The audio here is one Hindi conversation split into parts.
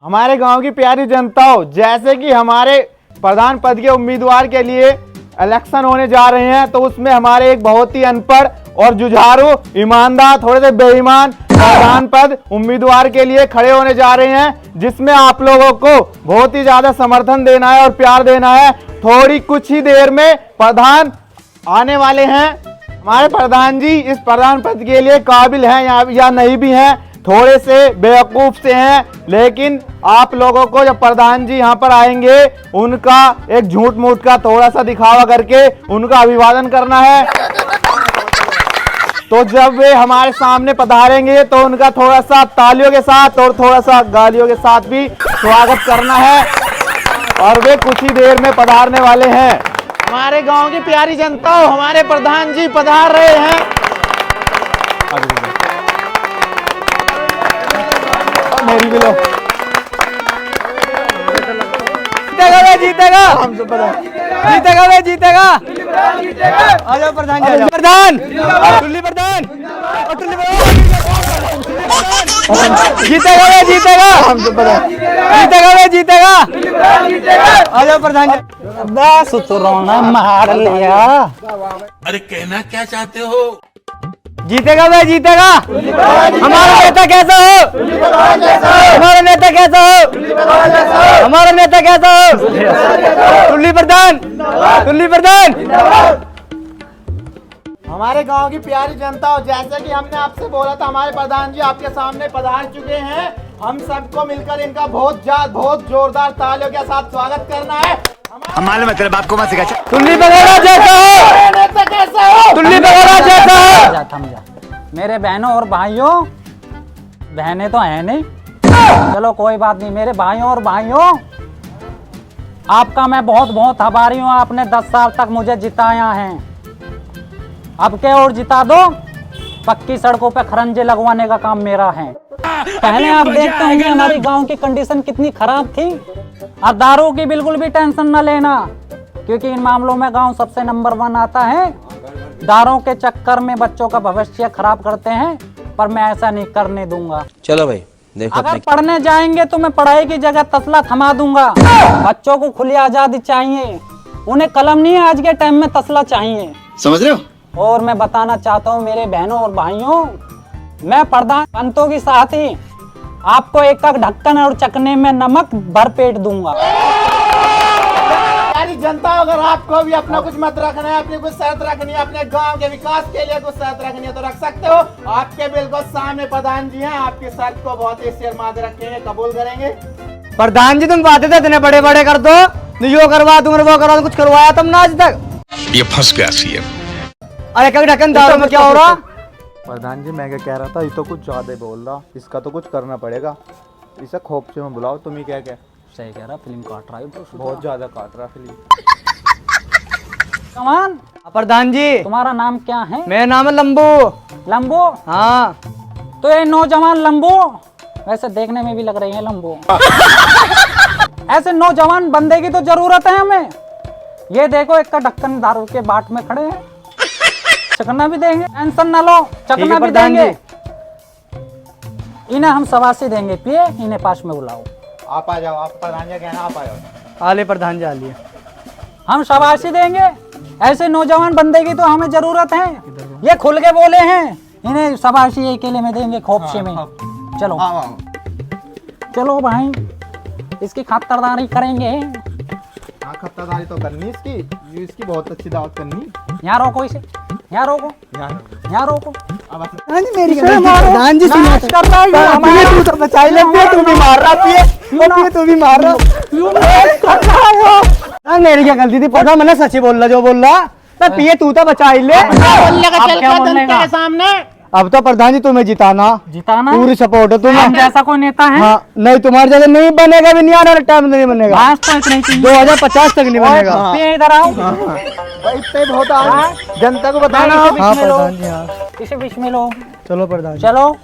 हमारे गांव की प्यारी जनताओं, जैसे कि हमारे प्रधान पद के उम्मीदवार के लिए इलेक्शन होने जा रहे हैं, तो उसमें हमारे एक बहुत ही अनपढ़ और जुझारू, ईमानदार, थोड़े से बेईमान प्रधान पद उम्मीदवार के लिए खड़े होने जा रहे हैं, जिसमें आप लोगों को बहुत ही ज्यादा समर्थन देना है और प्यार देना है। थोड़ी कुछ ही देर में प्रधान आने वाले हैं। हमारे प्रधान जी इस प्रधान पद के लिए काबिल हैं या नहीं भी हैं, थोड़े से बेवकूफ से हैं, लेकिन आप लोगों को जब प्रधान जी यहाँ पर आएंगे, उनका एक झूठ मूठ का थोड़ा सा दिखावा करके उनका अभिवादन करना है। तो जब वे हमारे सामने पधारेंगे तो उनका थोड़ा सा तालियों के साथ और थोड़ा सा गालियों के साथ भी स्वागत करना है, और वे कुछ ही देर में पधारने वाले हैं। हमारे गांव की प्यारी जनता, हमारे प्रधान जी पधार रहे हैं। मेरी भी लो। जीतेगा वे, जीतेगा, हमसे पता, जीतेगा वे, जीतेगा। आ जाओ प्रधान जी, प्रधान, टुल्ली प्रधान, जीतेगा वे, जीतेगा, हमसे पता, जीतेगा वे, जीतेगा। आ जाओ प्रधान जी। बस उतरोना मार लिया। अरे कहना क्या चाहते हो? जीतेगा वे, जीतेगा। हमारा नेता कैसा हो? हमारा नेता कैसा हो? हमारा नेता कैसा हो? टुल्ली प्रधान, टुल्ली प्रधान। हमारे गांव की प्यारी जनता, जैसे कि हमने आपसे बोला था, हमारे प्रधान जी आपके सामने पधार चुके हैं। हम सबको मिलकर इनका बहुत जोरदार तालियों के साथ स्वागत करना है। हमारे मतलब आपको मत सिखा। टुल्ली वगैरह जैसा हो, नेता कैसा हो? टुल्ली वगैरह जैसा हो। थम जा। मेरे बहनों और भाइयों, बहनें तो है नहीं, चलो कोई बात नहीं। मेरे भाइयों और भाइयों, आपका मैं बहुत बहुत आभारी हूँ। आपने 10 साल तक मुझे जिताया है, अब के और जिता दो। पक्की सड़कों पे खरंजे लगवाने का काम मेरा है। पहले आप देखते होंगे हमारी गांव की कंडीशन कितनी खराब थी। और दारू की बिल्कुल भी टेंशन न लेना, क्योंकि इन मामलों में गांव सबसे नंबर 1 आता है। दारू के चक्कर में बच्चों का भविष्य खराब करते हैं, पर मैं ऐसा नहीं करने दूंगा। चलो भाई देखो, अगर पढ़ने जाएंगे तो मैं पढ़ाई की जगह तसला थमा दूंगा। बच्चों को खुली आजादी चाहिए, उन्हें कलम नहीं, आज के टाइम में तसला चाहिए, समझ रहे हो? और मैं बताना चाहता हूँ मेरे बहनों और भाइयों, मैं प्रधान पंतों की साथ ही आपको एक ढक्कन और चकने में नमक भर पेट दूंगा। प्यारी जनता, अगर आपको भी अपना कुछ मत रखना है, अपनी कुछ शर्त रखनी है, अपने गांव के विकास के लिए कुछ शर्त रखनी है, तो रख सकते हो। आपके बिल्कुल सामने प्रधान जी हैं, आपकी शर्त को बहुत ही शर्मा के रखेंगे, कबूल करेंगे। प्रधान जी तुम बातें तो इतने बड़े बड़े कर दो, यो करवा दूंगा वो करवा, कुछ करवाया तुमने आज तक? ये फंस गया सीएम। अरे क्या ढक्कन दारू में क्या हो रहा? प्रधान जी मैं क्या कह रहा था, ये तो कुछ ज्यादा बोल रहा, इसका तो कुछ करना पड़ेगा। इसे खोपचे में बुलाओ। तुम ही क्या सही कह रहा, फिल्म काट रहा है तो बहुत ज्यादा काट रहा फिल्म। कमान, प्रधान जी तुम्हारा नाम क्या है? मेरा नाम है लंबू। लंबू? हाँ। तो ये नौजवान लंबू, वैसे देखने में भी लग रही है लंबू। ऐसे नौजवान बंदे की तो जरूरत है हमें। ये देखो, एक का ढक्कन दारू के बाट में खड़े हैं, चकना भी देंगे, टेंशन ना लो, चकना भी देंगे। इन्हें हम शबाशी देंगे, पिए, इन्हें पास में बुलाओ। आप आ जाओ, आप प्रधान जी कहना, आप आ जाओ। आले प्रधान जी आलिए। हम शबाशी देंगे, ऐसे नौजवान बंदे की तो हमें जरूरत है। ये खुल के बोले हैं, इन्हें शबाशी अकेले में देंगे, खोपचे में। चलो चलो भाई, इसकी खातिरदारी करेंगे। हाँ, खतरदारी तो करनी इसकी बहुत अच्छी दावत करनी। यहाँ रोको इसे, यहाँ रोको, यहाँ रोको। मेरी प्रधान जी सुनो, तू तो बचाई ले, तू भी मार रहा, तू भी मार रहा। मेरी क्या गलती थी? पता, मैंने सच्ची बोल रहा, जो बोल रहा पिए, तू तो बचा ही ले। के सामने अब तो प्रधान जी तुम्हें जिताना पूरी सपोर्ट है तुम्हें। जैसा कोई नेता है? हाँ, नहीं तुम्हारी जगह नहीं बनेगा, भी नहीं आने वाले टाइम में नहीं बनेगा। 2050 तक नहीं बनेगा। इधर आओ, इतने बहुत आ जनता को बताना। हाँ प्रधान जी, हाँ इसे बीच में लो। चलो प्रधान जी, चलो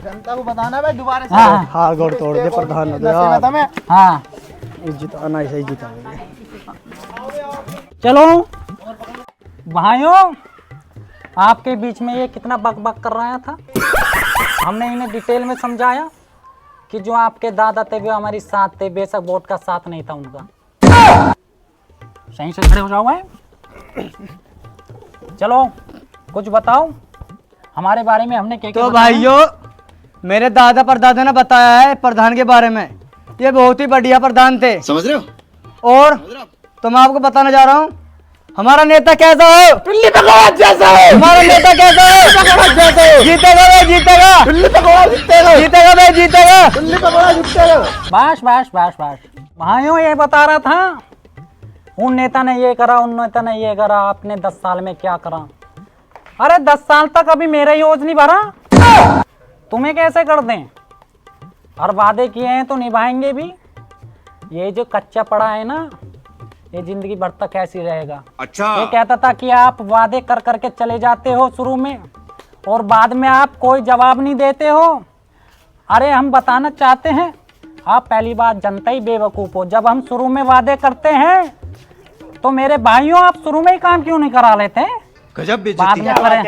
जनता को बताना भाई, दोबारा से हाँ गोड़ तोड़ दे प्रधान। हाँ, जिताना ऐसे ही जिता। चलो भाइयों, आपके बीच में ये कितना बक बक कर रहा था, हमने इन्हें डिटेल में समझाया। कि जो आपके दादा थे वो हमारी साथ थे, बेशक वोट का साथ नहीं था उनका। सही से खड़े हो जाओ भाई। चलो कुछ बताओ हमारे बारे में, हमने क्या तो भाइयों, मेरे दादा परदादा ने बताया है प्रधान के बारे में, ये बहुत ही बढ़िया प्रधान थे। समझ रहे हो? और तो मैं आपको बताने जा रहा हूँ हमारा नेता कैसा हो। पिल्ली भगवान जैसा हो। हमारा नेता कैसा हो? भगवान जैसा हो। जीतेगा भाई, जीतेगा। पिल्ली भगवान जीतेगा। जीतेगा भाई, जीतेगा। पिल्ली भगवान जीतेगा। बाश बाश बाश बाश। भाइयों ये बता रहा था उन नेता ने ये करा, उन नेता ने ये करा, आपने 10 साल में क्या करा। अरे 10 साल तक अभी मेरा योज नहीं भरा, तुम्हें कैसे कर दें। और वादे किए हैं तो निभाएंगे भी। ये जो कच्चा पड़ा है ना, ये जिंदगी भर तक ऐसी रहेगा। अच्छा। ये कहता था कि आप वादे कर करके चले जाते हो शुरू में और बाद में आप कोई जवाब नहीं देते हो। अरे हम बताना चाहते हैं, आप पहली बात जनता ही बेवकूफ हो। जब हम शुरू में वादे करते हैं तो मेरे भाइयों आप शुरू में ही काम क्यों नहीं करा लेते हैं? गजब बाद में करें।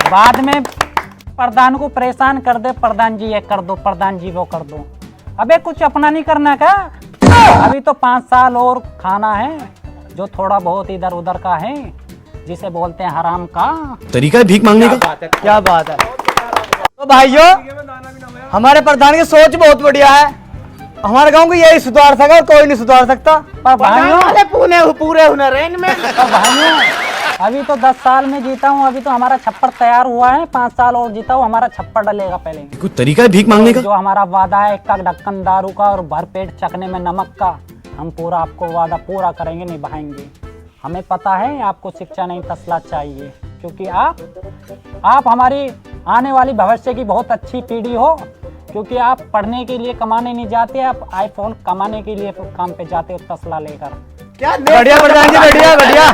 बाद में प्रधान को परेशान कर दे, प्रधान जी ये कर दो, प्रधान जी वो कर दो। अबे कुछ अपना नहीं करना क्या? अभी तो 5 साल और खाना है, जो थोड़ा बहुत इधर उधर का है, जिसे बोलते हैं हराम का। तरीका भीख मांगने का। क्या बात है। तो भाइयों, हमारे प्रधान की सोच बहुत बढ़िया है। हमारे गांव को यही सुधार सका और कोई नहीं सुधार सकता। पर भाइयों, पूरे हुनर है इनमें। पर भाइयों अभी तो 10 साल में जीता हूँ, अभी तो हमारा छप्पर तैयार हुआ है। 5 साल और जीता हूँ, हमारा छप्पर डलेगा पहले। कुछ तरीका है भीख मांगने का। जो हमारा वादा है, एक का ढक्कन दारू का और भरपेट चखने में नमक का, हम पूरा आपको वादा पूरा करेंगे, निभाएंगे। हमें पता है आपको शिक्षा नहीं तसला चाहिए, क्योंकि आप हमारी आने वाली भविष्य की बहुत अच्छी पीढ़ी हो। क्योंकि आप पढ़ने के लिए कमाने नहीं जाते, आप आईफोन कमाने के लिए काम पे जाते हो तसला लेकर। क्या बढ़िया प्रधान जी, बढ़िया बढ़िया।